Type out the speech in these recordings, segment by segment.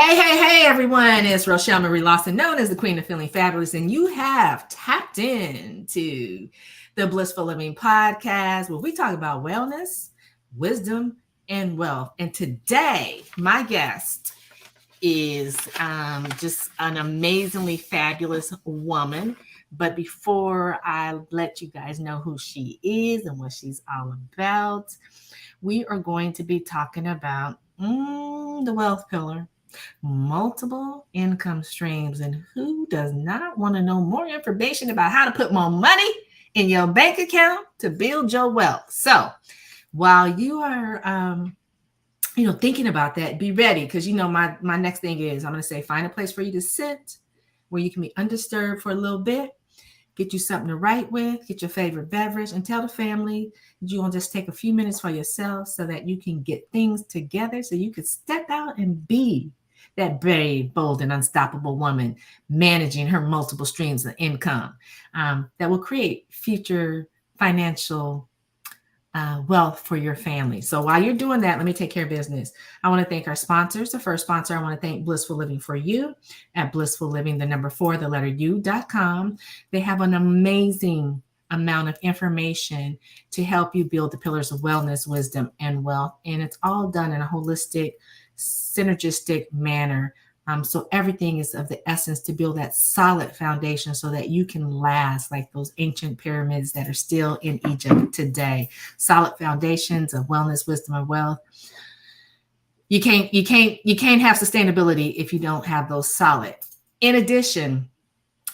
Hey, everyone. It's Rochel Marie Lawson, known as the Queen of Feeling Fabulous, and you have tapped into the Blissful Living Podcast, where we talk about wellness, wisdom, and wealth. And today, my guest is just an amazingly fabulous woman. But before I let you guys know who she is and what she's all about, we are going to be talking about the wealth pillar, multiple income streams, and who does not want to know more information about how to put more money in your bank account to build your wealth? So while you are thinking about that, be ready, because my next thing is I'm going to say find a place for you to sit where you can be undisturbed for a little bit. Get you something to write with, get your favorite beverage, and tell the family that you want to just take a few minutes for yourself so that you can get things together so you can step out and be that brave, bold, and unstoppable woman managing her multiple streams of income that will create future financial wealth for your family. So while you're doing that, let me take care of business. I want to thank our sponsors. The first sponsor, I want to thank Blissful Living for You at Blissful Living, the number 4, the letter U.com. They have an amazing amount of information to help you build the pillars of wellness, wisdom, and wealth. And it's all done in a holistic, synergistic manner. So everything is of the essence to build that solid foundation so that you can last like those ancient pyramids that are still in Egypt today. Solid foundations of wellness, wisdom, and wealth. You can't have sustainability if you don't have those solid. In addition,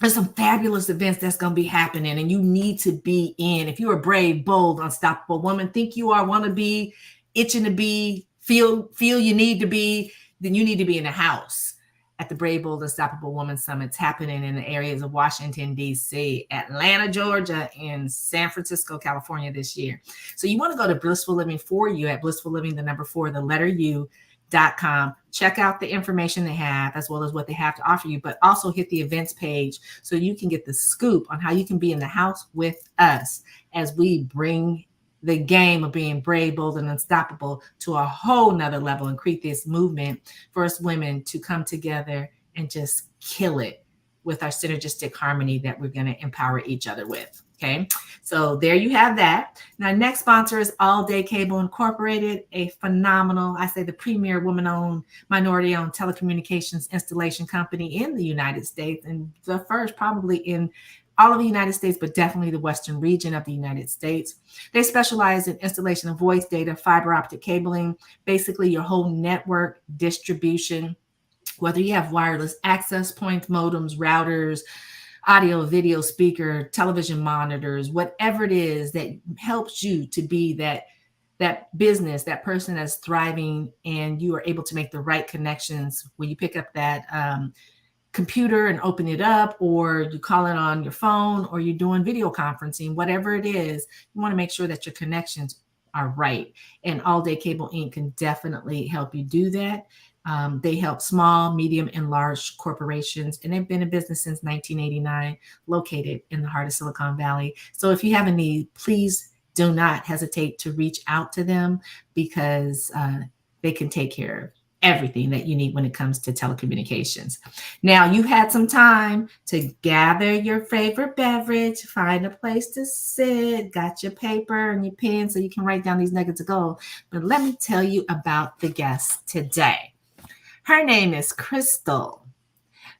there's some fabulous events that's going to be happening and you need to be in. If you're a brave, bold, unstoppable woman, think you are, want to be, itching to be, feel you need to be, then you need to be in the house at the Brave, Bold, Unstoppable Woman Summits happening in the areas of Washington, D.C., Atlanta, Georgia, and San Francisco, California this year. So you want to go to Blissful Living for You at Blissful Living, the number 4, the letter U.com. Check out the information they have as well as what they have to offer you, but also hit the events page so you can get the scoop on how you can be in the house with us as we bring the game of being brave, bold, and unstoppable to a whole nother level and create this movement for us women to come together and just kill it with our synergistic harmony that we're going to empower each other with. Okay, so there you have that. Now, next sponsor is All Day Cable Incorporated, a phenomenal, I say the premier woman-owned, minority-owned telecommunications installation company in the United States, and the first probably in all of the United States, but definitely the Western region of the United States. They specialize in installation of voice, data, fiber optic cabling, basically your whole network distribution, whether you have wireless access points, modems, routers, audio, video, speaker, television monitors, whatever it is that helps you to be that business, that person that's thriving, and you are able to make the right connections when you pick up that computer and open it up, or you call it on your phone, or you're doing video conferencing, whatever it is, you want to make sure that your connections are right. And All Day Cable Inc. can definitely help you do that. They help small, medium, and large corporations, and they've been in business since 1989, located in the heart of Silicon Valley. So if you have a need, please do not hesitate to reach out to them, because they can take care of everything that you need when it comes to telecommunications. Now, you had some time to gather your favorite beverage, find a place to sit, got your paper and your pen so you can write down these nuggets of gold. But let me tell you about the guest today. Her name is Krystal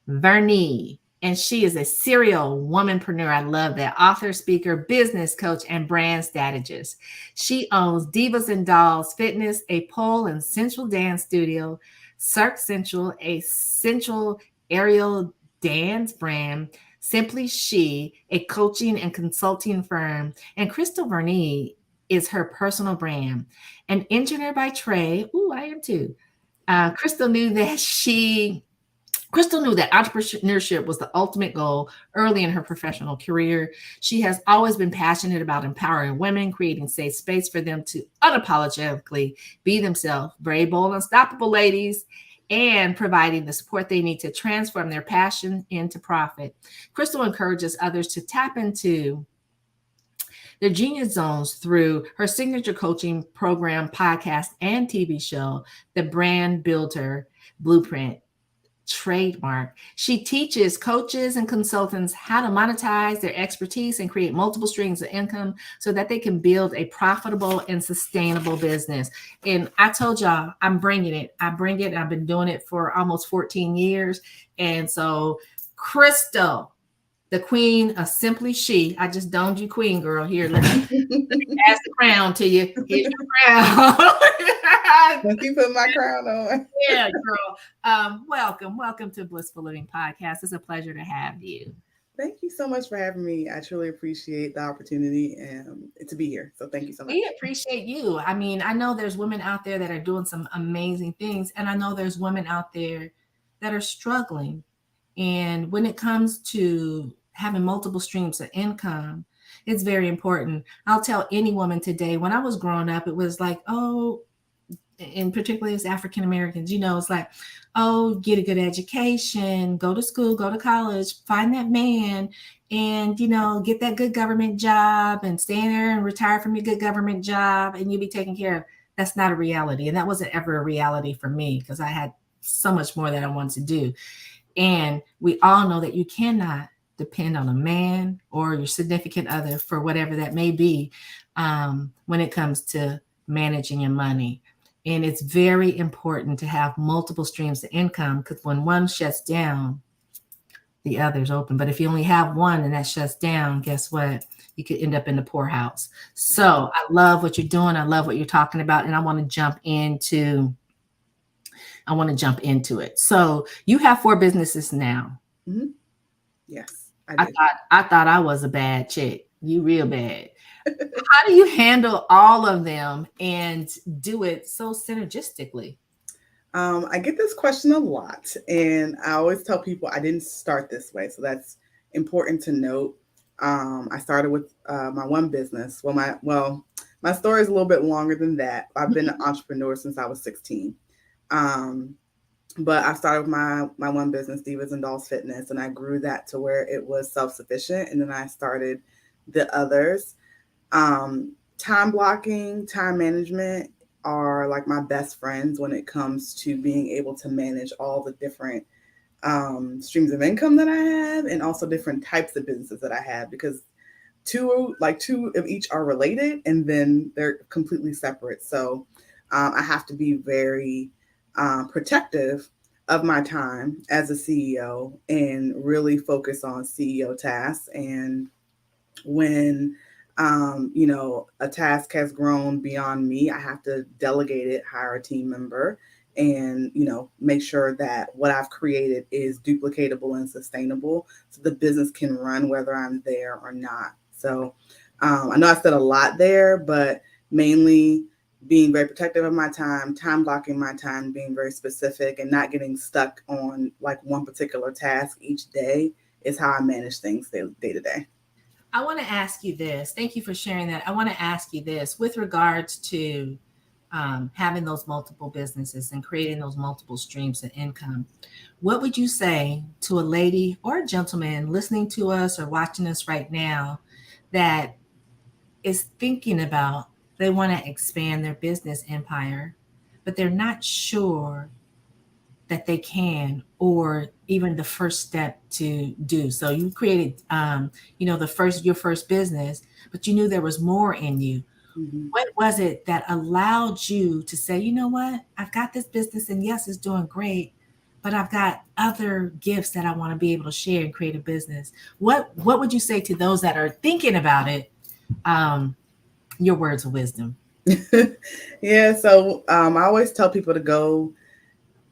Vernee, and she is a serial womanpreneur. I love that. Author, speaker, business coach, and brand strategist. She owns Divas and Dolls Fitness, a pole and sensual dance studio, Cirque Sensual, a sensual aerial dance brand, Simply She, a coaching and consulting firm, and Krystal Vernee is her personal brand. An engineer by trade. Ooh, I am too. Krystal knew that entrepreneurship was the ultimate goal early in her professional career. She has always been passionate about empowering women, creating safe space for them to unapologetically be themselves, brave, bold, unstoppable ladies, and providing the support they need to transform their passion into profit. Krystal encourages others to tap into their genius zones through her signature coaching program, podcast, and TV show, The Brand Builder Blueprint. Trademark. She teaches coaches and consultants how to monetize their expertise and create multiple streams of income so that they can build a profitable and sustainable business. And I told y'all, I'm bringing it. I bring it. I've been doing it for almost 14 years. And so, Krystal, the queen of Simply She. I just domed you queen, girl. Here, let me pass the crown to you. Here's your crown. Don't keep putting my crown on. Yeah, girl. Welcome to Blissful Living Podcast. It's a pleasure to have you. Thank you so much for having me. I truly appreciate the opportunity and to be here. So thank you so much. We appreciate you. I mean, I know there's women out there that are doing some amazing things, and I know there's women out there that are struggling. And when it comes to having multiple streams of income, it's very important. I'll tell any woman today, when I was growing up, it was like, oh, and particularly as African Americans, it's like, oh, get a good education, go to school, go to college, find that man, and get that good government job and stay in there and retire from your good government job, and you'll be taken care of. That's not a reality, and that wasn't ever a reality for me because I had so much more that I wanted to do. And we all know that you cannot depend on a man or your significant other for whatever that may be when it comes to managing your money. And it's very important to have multiple streams of income because when one shuts down, the other's open. But if you only have one and that shuts down, guess what? You could end up in the poorhouse. So I love what you're doing. I love what you're talking about. And I want to jump into it. So you have 4 businesses now. Mm-hmm. Yes, I did. I thought I was a bad chick. You real bad. How do you handle all of them and do it so synergistically? I get this question a lot, and I always tell people I didn't start this way. So that's important to note. I started with my one business. My story is a little bit longer than that. I've been an entrepreneur since I was 16. But I started with my one business, Divas and Dolls Fitness, and I grew that to where it was self-sufficient. And then I started the others. Time blocking, time management are like my best friends when it comes to being able to manage all the different streams of income that I have and also different types of businesses that I have, because two of each are related and then they're completely separate. So I have to be very protective of my time as a CEO and really focus on CEO tasks. And when a task has grown beyond me, I have to delegate it, hire a team member, and make sure that what I've created is duplicatable and sustainable so the business can run whether I'm there or not. So I know I said a lot there, but mainly being very protective of my time blocking my time, being very specific and not getting stuck on like one particular task each day is how I manage things day to day. I want to ask you this. Thank you for sharing that. I want to ask you this with regards to having those multiple businesses and creating those multiple streams of income. What would you say to a lady or a gentleman listening to us or watching us right now that is thinking about they want to expand their business empire, but they're not sure that they can, or even the first step to do? So you created, your first business, but you knew there was more in you. Mm-hmm. What was it that allowed you to say, you know what, I've got this business and yes, it's doing great, but I've got other gifts that I want to be able to share and create a business? What would you say to those that are thinking about it? Your words of wisdom. Yeah. So I always tell people to go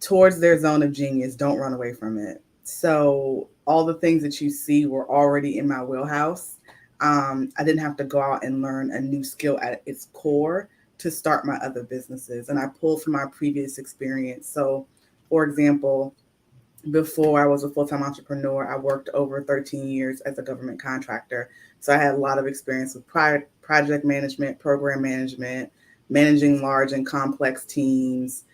towards their zone of genius. Don't run away from it. So all the things that you see were already in my wheelhouse. I didn't have to go out and learn a new skill at its core to start my other businesses. And I pulled from my previous experience. So, for example, before I was a full-time entrepreneur, I worked over 13 years as a government contractor. So I had a lot of experience with project management, program management, managing large and complex teams,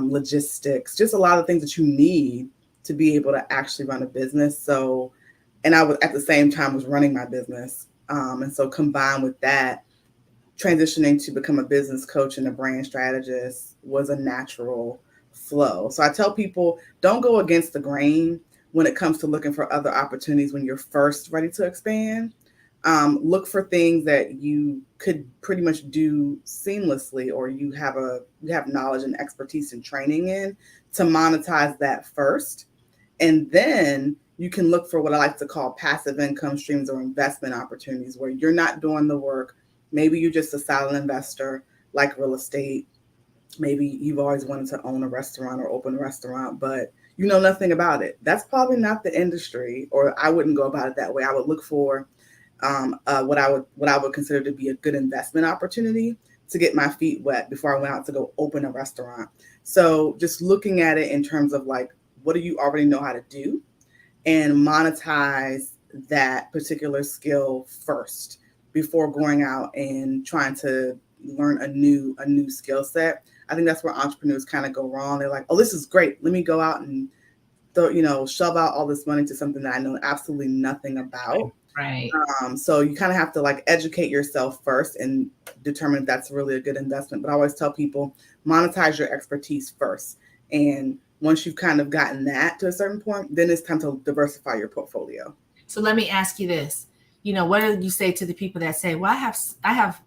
logistics, just a lot of things that you need to be able to actually run a business. So, and I was at the same time was running my business. And so combined with that, transitioning to become a business coach and a brand strategist was a natural flow. So I tell people, don't go against the grain when it comes to looking for other opportunities when you're first ready to expand. Look for things that you could pretty much do seamlessly, or you have knowledge and expertise and training in, to monetize that first. And then you can look for what I like to call passive income streams or investment opportunities where you're not doing the work. Maybe you're just a silent investor, like real estate. Maybe you've always wanted to own a restaurant or open a restaurant, but you know nothing about it. That's probably not the industry, or I wouldn't go about it that way. I would look for what I would consider to be a good investment opportunity to get my feet wet before I went out to go open a restaurant. So just looking at it in terms of like, what do you already know how to do, and monetize that particular skill first before going out and trying to learn a new skill set. I think that's where entrepreneurs kind of go wrong. They're like, oh, this is great. Let me go out and shove out all this money to something that I know absolutely nothing about. Right. So you kind of have to like educate yourself first and determine if that's really a good investment. But I always tell people, monetize your expertise first. And once you've kind of gotten that to a certain point, then it's time to diversify your portfolio. So let me ask you this. What do you say to the people that say, well, I have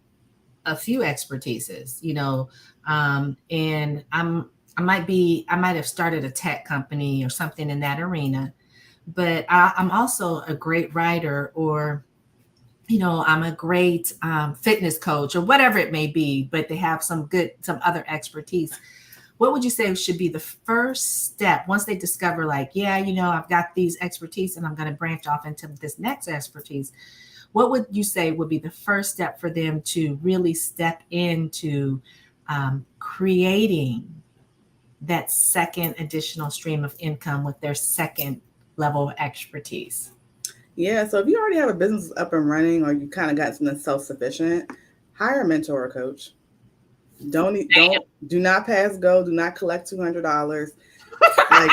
a few expertises, and I might have started a tech company or something in that arena, but I'm also a great writer, or I'm a great fitness coach, or whatever it may be, but they have some other expertise. What would you say should be the first step once they discover, like, yeah, I've got these expertise and I'm going to branch off into this next expertise? What would you say would be the first step for them to really step into creating that second additional stream of income with their second level of expertise? Yeah, so if you already have a business up and running, or you kind of got something self-sufficient, hire a mentor or coach. Do not pass go. Do not collect $200. Like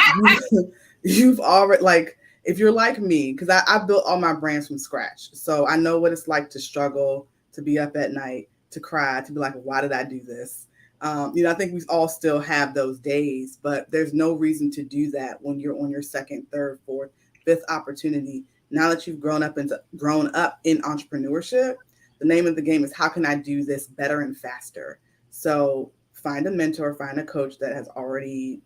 you've already, like, if you're like me, because I built all my brands from scratch, so I know what it's like to struggle, to be up at night, to cry, to be like, why did I do this? I think we all still have those days, but there's no reason to do that when you're on your second, third, fourth, fifth opportunity. Now that you've grown up in entrepreneurship, the name of the game is, how can I do this better and faster? So find a mentor, find a coach that has already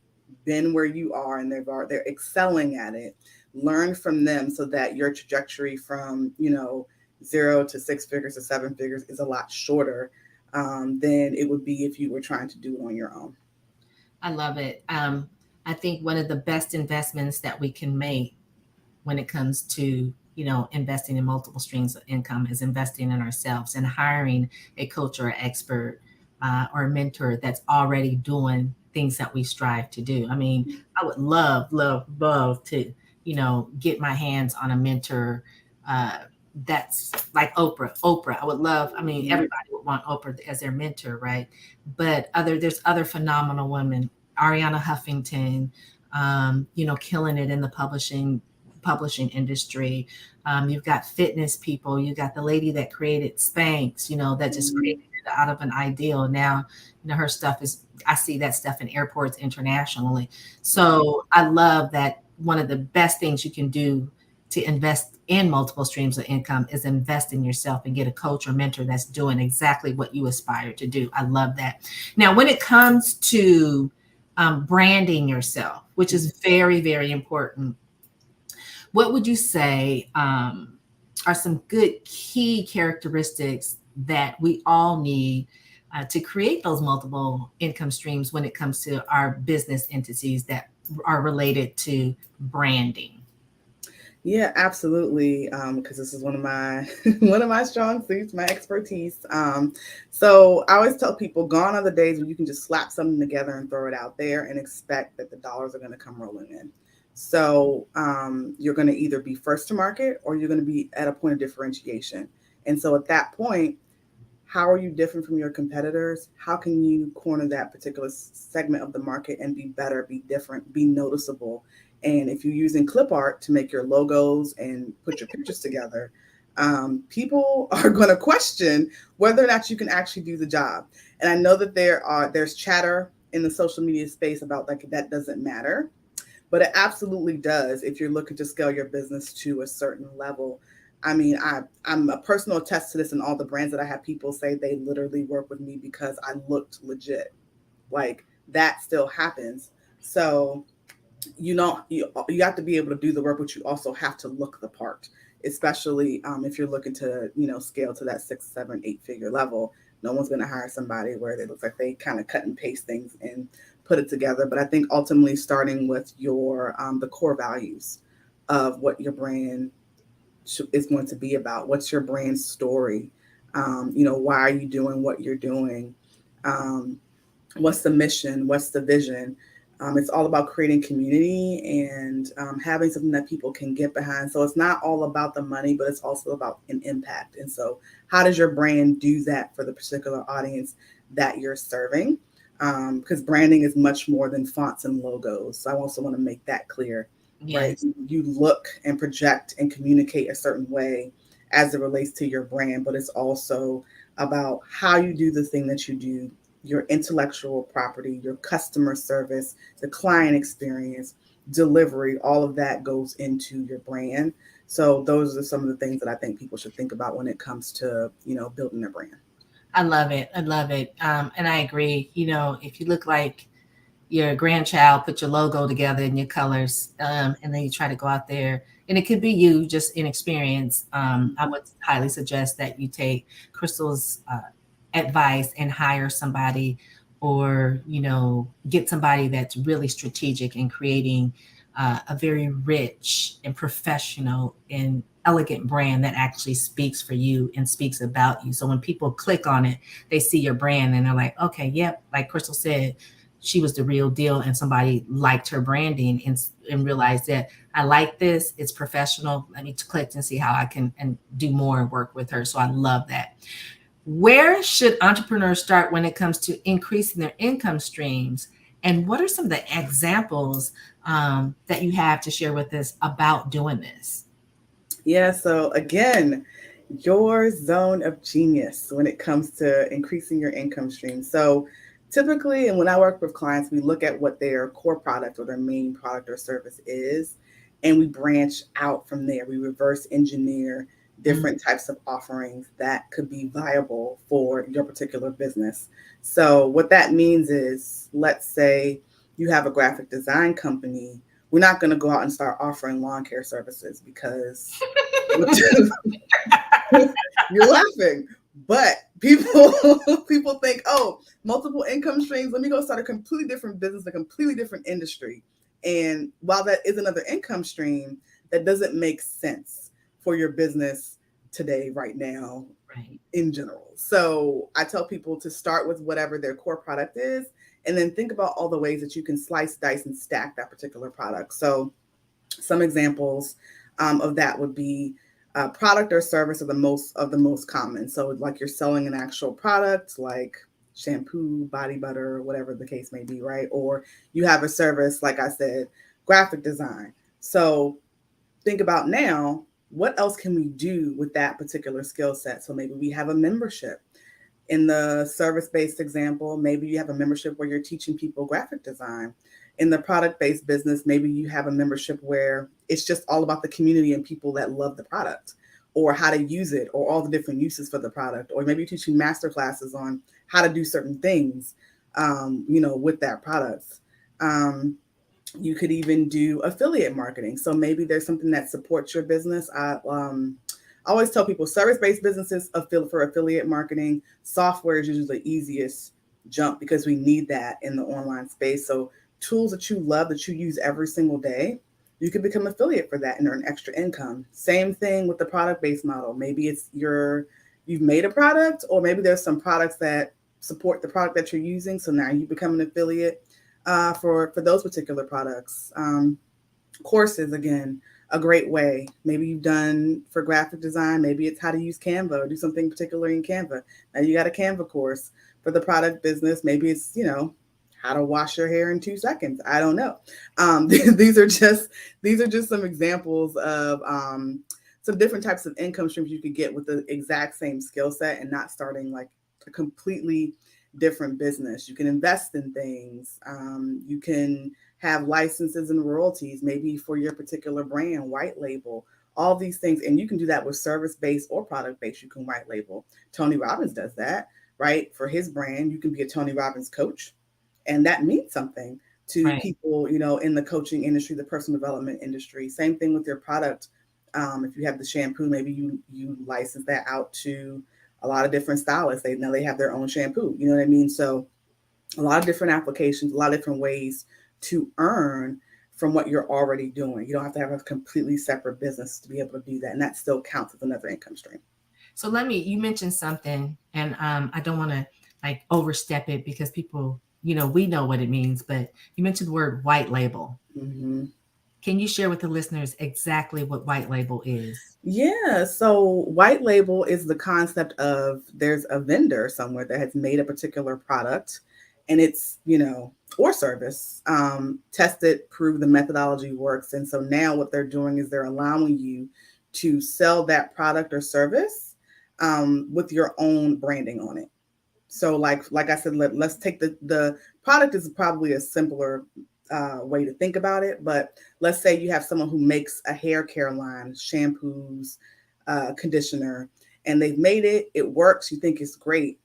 been where you are and they're excelling at it. Learn from them so that your trajectory from 0 to 6 figures to 7 figures is a lot shorter than it would be if you were trying to do it on your own. I love it. I think one of the best investments that we can make when it comes to investing in multiple streams of income is investing in ourselves and hiring a coach or expert or a mentor that's already doing things that we strive to do. I mean, I would love to get my hands on a mentor that's like Oprah. I would love. I mean, everybody would want Oprah as their mentor, right? But there's other phenomenal women, Ariana Huffington, killing it in the publishing industry. You've got fitness people. You got the lady that created Spanx, that just created it out of an ideal. Now, her stuff I see that stuff in airports internationally. So I love that. One of the best things you can do to invest in multiple streams of income is invest in yourself and get a coach or mentor that's doing exactly what you aspire to do. I love that. Now, when it comes to branding yourself, which is very, very important, what would you say are some good key characteristics that we all need to create those multiple income streams when it comes to our business entities that are related to branding? Yeah, absolutely. Because this is one of my one of my strong suits, my expertise. So I always tell people, gone are the days when you can just slap something together and throw it out there and expect that the dollars are going to come rolling in. So you're going to either be first to market, or you're going to be at a point of differentiation. And so at that point, how are you different from your competitors? How can you corner that particular segment of the market and be better, be different, be noticeable? And if you're using clip art to make your logos and put your pictures together, people are going to question whether or not you can actually do the job. And I know that there's chatter in the social media space about like that doesn't matter, but it absolutely does if you're looking to scale your business to a certain level. I mean, I'm a personal attest to this, and all the brands that I have people say they literally work with me because I looked legit. Like that still happens. So you have to be able to do the work, but you also have to look the part, especially if you're looking to scale to that 6 7 8 figure level. No one's going to hire somebody where they look like they kind of cut and paste things and put it together. But I think ultimately starting with your the core values of what your brand is going to be about. What's your brand story? Why are you doing what you're doing? um, what's the mission? What's the vision? It's all about creating community and having something that people can get behind. So it's not all about the money, but it's also about an impact. And so, how does your brand do that for the particular audience that you're serving? Because branding is much more than fonts and logos. So I also want to make that clear, right? Yes. You look and project and communicate a certain way as it relates to your brand, but it's also about how you do the thing that you do, your intellectual property, your customer service, the client experience, delivery, all of that goes into your brand. So those are some of the things that I think people should think about when it comes to, building their brand. I love it. I love it. And I agree. If you look like your grandchild, put your logo together and your colors, and then you try to go out there, and it could be you just inexperienced. I would highly suggest that you take Krystal's advice and hire somebody, or get somebody that's really strategic in creating a very rich and professional and elegant brand that actually speaks for you and speaks about you. So when people click on it, they see your brand and they're like, okay, yep, like Krystal said, she was the real deal, and somebody liked her branding and realized that I like this, it's professional, let me click and see how I can and do more and work with her. So I love that. Where should entrepreneurs start when it comes to increasing their income streams? And what are some of the examples that you have to share with us about doing this? Yeah, so again, your zone of genius when it comes to increasing your income stream. So typically, and when I work with clients, we look at what their core product or their main product or service is, and we branch out from there. We reverse engineer Mm. different types of offerings that could be viable for your particular business. So what that means is, let's say you have a graphic design company. We're not going to go out and start offering lawn care services because you're laughing, but people people think, oh, multiple income streams. Let me go start a completely different business, a completely different industry. And while that is another income stream, that doesn't make sense for your business today, right now, Right. in general. So I tell people to start with whatever their core product is, and then think about all the ways that you can slice, dice, and stack that particular product. So some examples of that would be product or service are the most common. So like you're selling an actual product like shampoo, body butter, whatever the case may be, right? Or you have a service, like I said, graphic design. So think about now, what else can we do with that particular skill set? So maybe we have a membership. In the service based example, maybe you have a membership where you're teaching people graphic design. In the product based business, maybe you have a membership where it's just all about the community and people that love the product, or how to use it, or all the different uses for the product. Or maybe you're teaching master classes on how to do certain things, with that product. Um, you could even do affiliate marketing. So maybe there's something that supports your business. I always tell people service-based businesses for affiliate marketing, software is usually the easiest jump because we need that in the online space. So tools that you love, that you use every single day, you can become affiliate for that and earn extra income. Same thing with the product-based model. Maybe you've made a product, or maybe there's some products that support the product that you're using. So now you become an affiliate for those particular products. Courses, again, a great way. Maybe you've done for graphic design, maybe it's how to use Canva or do something particular in Canva. Now you got a Canva course. For the product business, maybe it's, how to wash your hair in 2 seconds. I don't know. These are just some examples of some different types of income streams you could get with the exact same skill set, and not starting like a completely different business. You can invest in things. You can have licenses and royalties, maybe for your particular brand, white label, all these things. And you can do that with service-based or product-based. You can white label. Tony Robbins does that, right? For his brand, you can be a Tony Robbins coach. And that means something to Right. people, in the coaching industry, the personal development industry. Same thing with your product. If you have the shampoo, maybe you license that out to a lot of different stylists. They have their own shampoo. You know what I mean? So a lot of different applications, a lot of different ways to earn from what you're already doing. You don't have to have a completely separate business to be able to do that, and that still counts as another income stream. So you mentioned something, and I don't want to like overstep it because people, we know what it means, but you mentioned the word white label. Mm-hmm. Can you share with the listeners exactly what white label is? Yeah, so white label is the concept of there's a vendor somewhere that has made a particular product and it's, or service, tested, prove the methodology works. And so now what they're doing is they're allowing you to sell that product or service with your own branding on it. So like I said, let's take the product is probably a simpler way to think about it. But let's say you have someone who makes a hair care line, shampoos, conditioner, and they've made it. It works. You think it's great,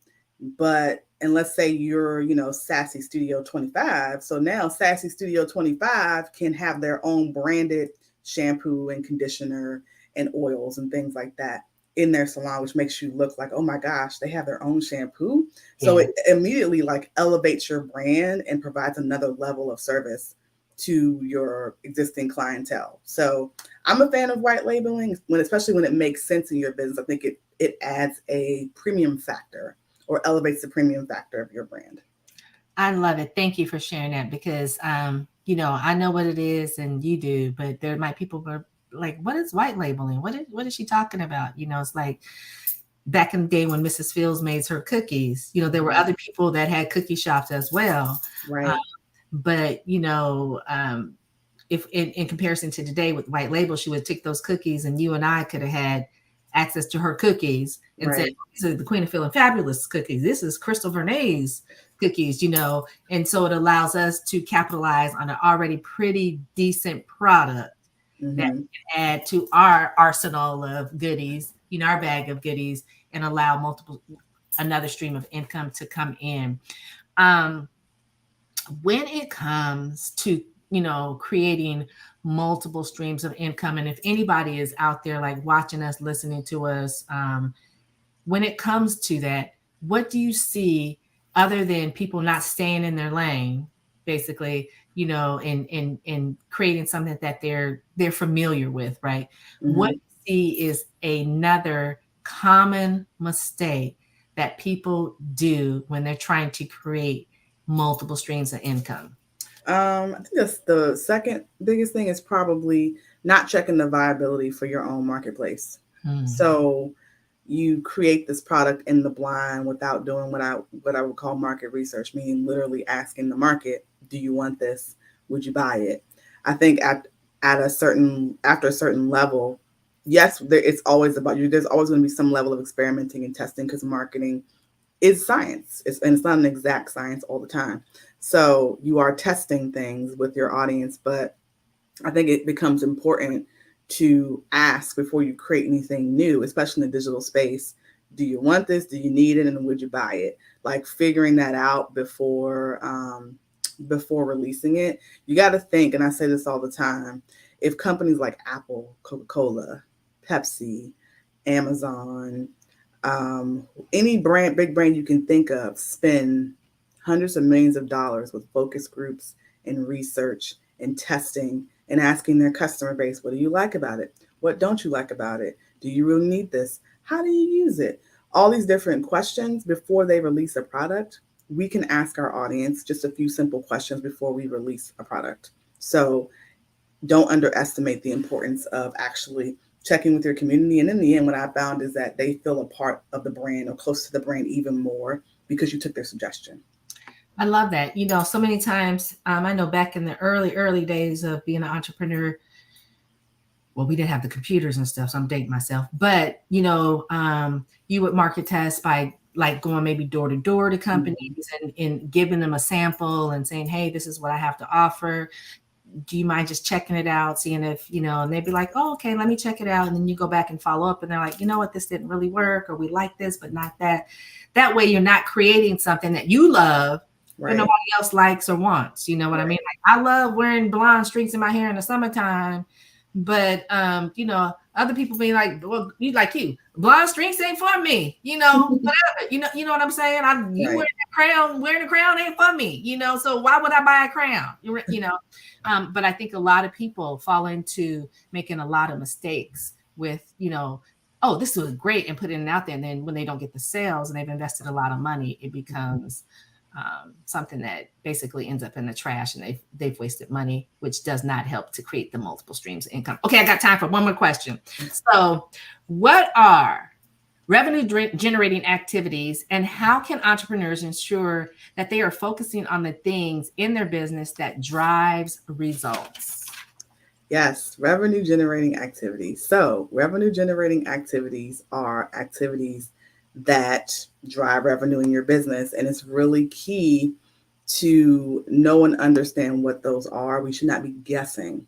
and let's say you're, Sassy Studio 25. So now Sassy Studio 25 can have their own branded shampoo and conditioner and oils and things like that in their salon, which makes you look like, oh my gosh, they have their own shampoo. Yeah. So it immediately like elevates your brand and provides another level of service to your existing clientele. So I'm a fan of white labeling, especially when it makes sense in your business. I think it adds a premium factor or elevates the premium factor of your brand. I love it. Thank you for sharing that because, I know what it is and you do, but there might people who are like, what is white labeling? What is she talking about? It's like back in the day when Mrs. Fields made her cookies, there were other people that had cookie shops as well. Right. But, if in comparison to today with white label, she would take those cookies and you and I could have had access to her cookies and right. say, these are the Queen of Feeling Fabulous cookies. This is Krystal Vernee's cookies, and so it allows us to capitalize on an already pretty decent product that we can add to our arsenal of goodies, our bag of goodies, and allow another stream of income to come in. When it comes to, creating multiple streams of income, and if anybody is out there like watching us, listening to us, when it comes to that, what do you see other than people not staying in their lane, basically, and creating something that they're familiar with, right? Mm-hmm. What you see is another common mistake that people do when they're trying to create multiple streams of income. I think that's the second biggest thing is probably not checking the viability for your own marketplace. So you create this product in the blind without doing what I would call market research, meaning literally asking the market, do you want this? Would you buy it? I think after a certain level, yes, it's always about you. There's always going to be some level of experimenting and testing because marketing is science. And it's not an exact science all the time. So you are testing things with your audience, but I think it becomes important to ask before you create anything new, especially in the digital space. Do you want this? Do you need it? And would you buy it? Like figuring that out before releasing it. You got to think, and I say this all the time, if companies like Apple, Coca-Cola, Pepsi, Amazon, any big brand you can think of, spend hundreds of millions of dollars with focus groups and research and testing and asking their customer base, what do you like about it? What don't you like about it? Do you really need this? How do you use it? All these different questions before they release a product. We can ask our audience just a few simple questions before we release a product. So don't underestimate the importance of actually checking with your community. And in the end, what I found is that they feel a part of the brand or close to the brand even more because you took their suggestion. I love that. So many times, I know back in the early days of being an entrepreneur, well, we didn't have the computers and stuff, so I'm dating myself. But, you would market test by like going maybe door to door to companies and giving them a sample and saying, hey, this is what I have to offer. Do you mind just checking it out, seeing if, and they'd be like, oh, okay, let me check it out. And then you go back and follow up and they're like, you know what, this didn't really work, or we like this, but not that. That way you're not creating something that you love, but nobody else likes or wants. You know what I mean? Like, I love wearing blonde streaks in my hair in the summertime, but other people being like, well, blonde streaks ain't for me, whatever, you know what I'm saying? Wearing a crown ain't for me, so why would I buy a crown? But I think a lot of people fall into making a lot of mistakes with, oh, this was great, and putting it out there. And then when they don't get the sales and they've invested a lot of money, it becomes something that basically ends up in the trash, and they've wasted money, which does not help to create the multiple streams of income. Okay, I got time for one more question. So what are revenue generating activities, and how can entrepreneurs ensure that they are focusing on the things in their business that drives results? Yes, revenue generating activities. So revenue generating activities are activities that drive revenue in your business. And it's really key to know and understand what those are. We should not be guessing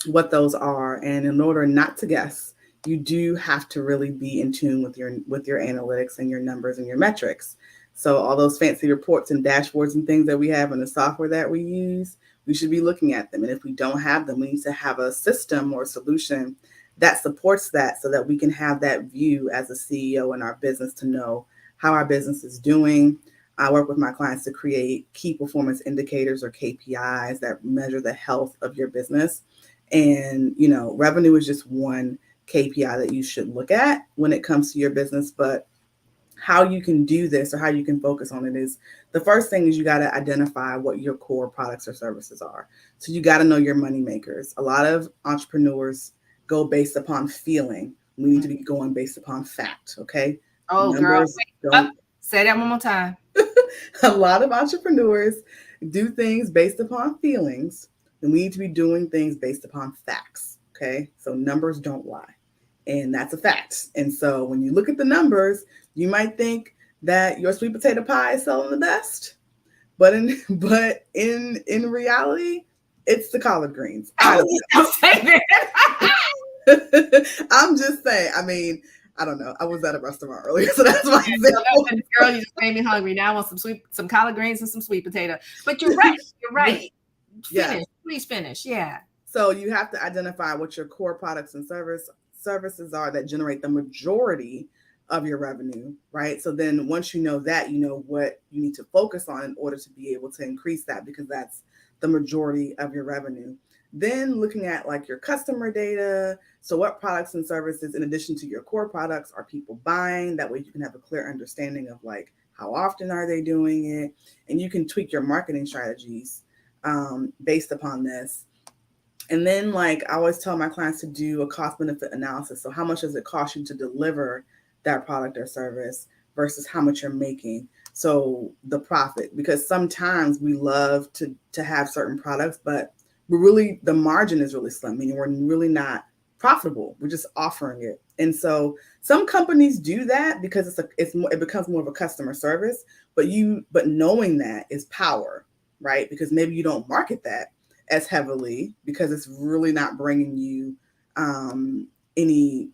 what those are. And in order not to guess, you do have to really be in tune with your analytics and your numbers and your metrics. So all those fancy reports and dashboards and things that we have in the software that we use, we should be looking at them. And if we don't have them, we need to have a system or a solution that supports that, so that we can have that view as a CEO in our business to know how our business is doing. I work with my clients to create key performance indicators, or KPIs, that measure the health of your business. And, revenue is just one KPI that you should look at when it comes to your business. But how you can do this, or how you can focus on it, is the first thing is you got to identify what your core products or services are. So you got to know your money makers. A lot of entrepreneurs go based upon feeling. We need to be going based upon fact. Okay. Oh, numbers, girl. Say that one more time. A lot of entrepreneurs do things based upon feelings, and we need to be doing things based upon facts. Okay. So numbers don't lie. And that's a fact. And so when you look at the numbers, you might think that your sweet potato pie is selling the best, but in reality, it's the collard greens. I'm just saying. I mean, I don't know. I was at a restaurant earlier, so that's my example. Girl, you just made me hungry. Now I want some collard greens and some sweet potato. But you're right. You're right. Finish. Please finish. Yeah. So you have to identify what your core products and services are that generate the majority of your revenue, right? So then once you know that, you know what you need to focus on in order to be able to increase that, because that's the majority of your revenue. Then looking at like your customer data. So what products and services, in addition to your core products, are people buying? That way you can have a clear understanding of like, how often are they doing it? And you can tweak your marketing strategies based upon this. And then, like, I always tell my clients to do a cost benefit analysis. So how much does it cost you to deliver that product or service versus how much you're making? So the profit, because sometimes we love to have certain products, but the margin is really slim, meaning we're really not profitable. We're just offering it. And so some companies do that because it becomes more of a customer service, but knowing that is power, right? Because maybe you don't market that as heavily because it's really not bringing you any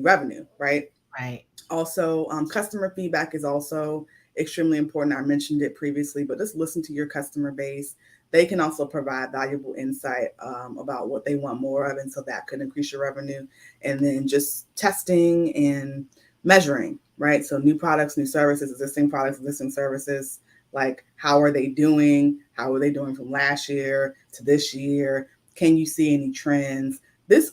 revenue, right? Right. Also, customer feedback is also extremely important. I mentioned it previously, but just listen to your customer base. They can also provide valuable insight about what they want more of, and so that could increase your revenue. And then just testing and measuring, right? So new products, new services, existing products, existing services. Like, how are they doing? How are they doing from last year to this year? Can you see any trends?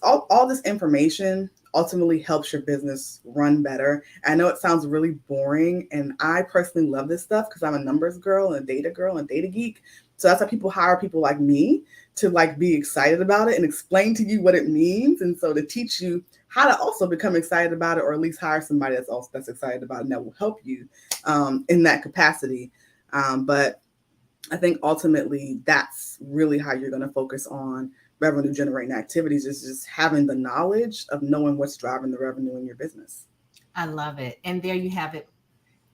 All this information ultimately helps your business run better. I know it sounds really boring, and I personally love this stuff because I'm a numbers girl and a data geek. So that's why people hire people like me to like be excited about it and explain to you what it means. And so to teach you how to also become excited about it, or at least hire somebody that's excited about it, and that will help you in that capacity. But I think ultimately that's really how you're going to focus on revenue generating activities, is just having the knowledge of knowing what's driving the revenue in your business. I love it. And there you have it.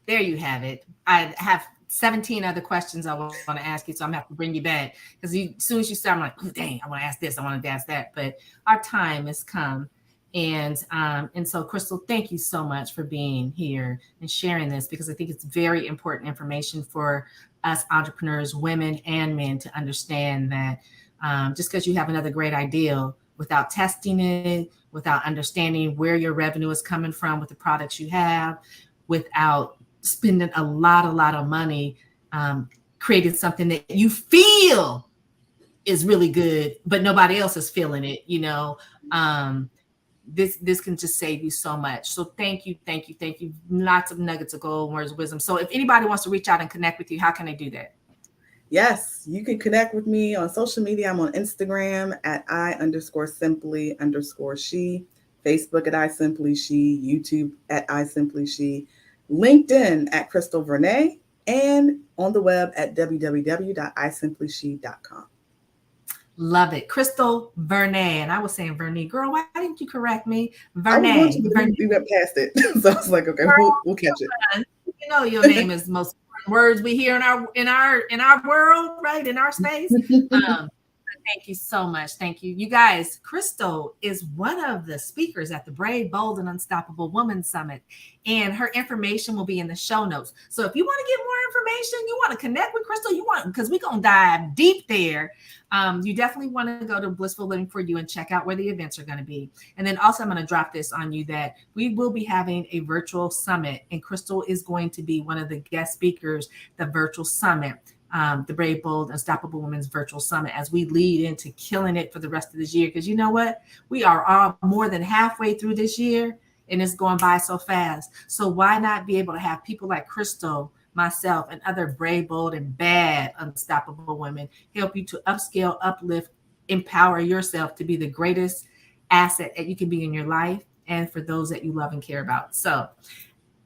There you have it. I have 17 other questions I want to ask you, so I'm gonna have to bring you back because as soon as you start, I'm like, oh dang, I want to ask this, I want to ask that. But our time has come, and so Krystal, thank you so much for being here and sharing this because I think it's very important information for us entrepreneurs, women and men, to understand that just because you have another great idea, without testing it, without understanding where your revenue is coming from with the products you have, without spending a lot of money creating something that you feel is really good, but nobody else is feeling it, um, this can just save you so much. So thank you, thank you, thank you. Lots of nuggets of gold, words of wisdom. So if anybody wants to reach out and connect with you, how can they do that? Yes, you can connect with me on social media. I'm on Instagram at I_simply_she, Facebook at I_simply_she, YouTube at I_simply_she, LinkedIn at Krystal Vernee, and on the web at www.isimplyShe.com. Love it. Krystal Vernee. And I was saying Vernee. Girl, why didn't you correct me? I was going Vernee. to, but we went past it. So I was like, okay, we'll catch it. You know your name is the most words we hear in our world, right? In our space. Thank you so much. Thank you. You guys, Krystal is one of the speakers at the Brave, Bold, and Unstoppable Woman Summit. And her information will be in the show notes. So if you want to get more information, you want to connect with Krystal, because we're going to dive deep there. You definitely want to go to Blissful Living for You and check out where the events are going to be. And then also I'm going to drop this on you that we will be having a virtual summit, and Krystal is going to be one of the guest speakers, the virtual summit. The Brave, Bold, Unstoppable Women's Virtual Summit, as we lead into killing it for the rest of this year. Because you know what? We are all more than halfway through this year, and it's going by so fast. So why not be able to have people like Krystal, myself, and other brave, bold, and bad unstoppable women help you to upscale, uplift, empower yourself to be the greatest asset that you can be in your life and for those that you love and care about. So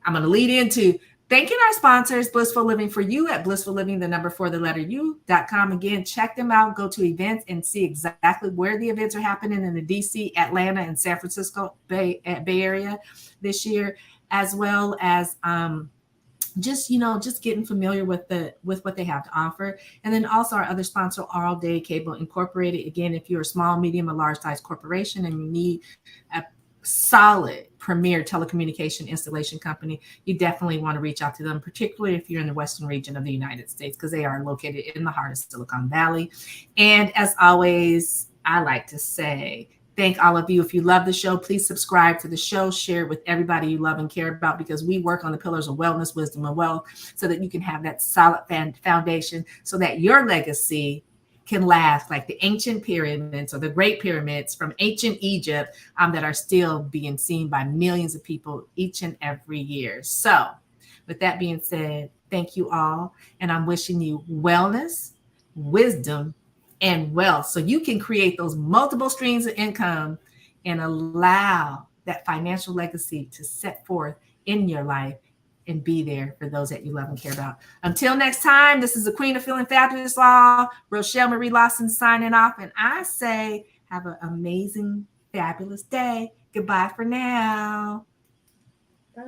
I'm going to lead into thanking our sponsors, Blissful Living for You at blissfulliving.u.com. Again, check them out. Go to events and see exactly where the events are happening in the DC, Atlanta, and San Francisco Bay Area this year, as well as just getting familiar with what they have to offer. And then also our other sponsor, All Day Cable Incorporated. Again, if you're a small, medium, or large size corporation and you need a solid premier telecommunication installation company, you definitely want to reach out to them, particularly if you're in the western region of the United States, because they are located in the heart of Silicon Valley. And as always, I like to say thank all of you. If you love the show, please subscribe to the show, share it with everybody you love and care about, because we work on the pillars of wellness, wisdom, and wealth so that you can have that solid foundation so that your legacy can last like the ancient pyramids or the great pyramids from ancient Egypt that are still being seen by millions of people each and every year. So with that being said, thank you all. And I'm wishing you wellness, wisdom, and wealth so you can create those multiple streams of income and allow that financial legacy to set forth in your life and be there for those that you love and care about. Until next time, this is the Queen of Feeling Fabulous Law, Rochel Marie Lawson, signing off. And I say, have an amazing, fabulous day. Goodbye for now. Bye.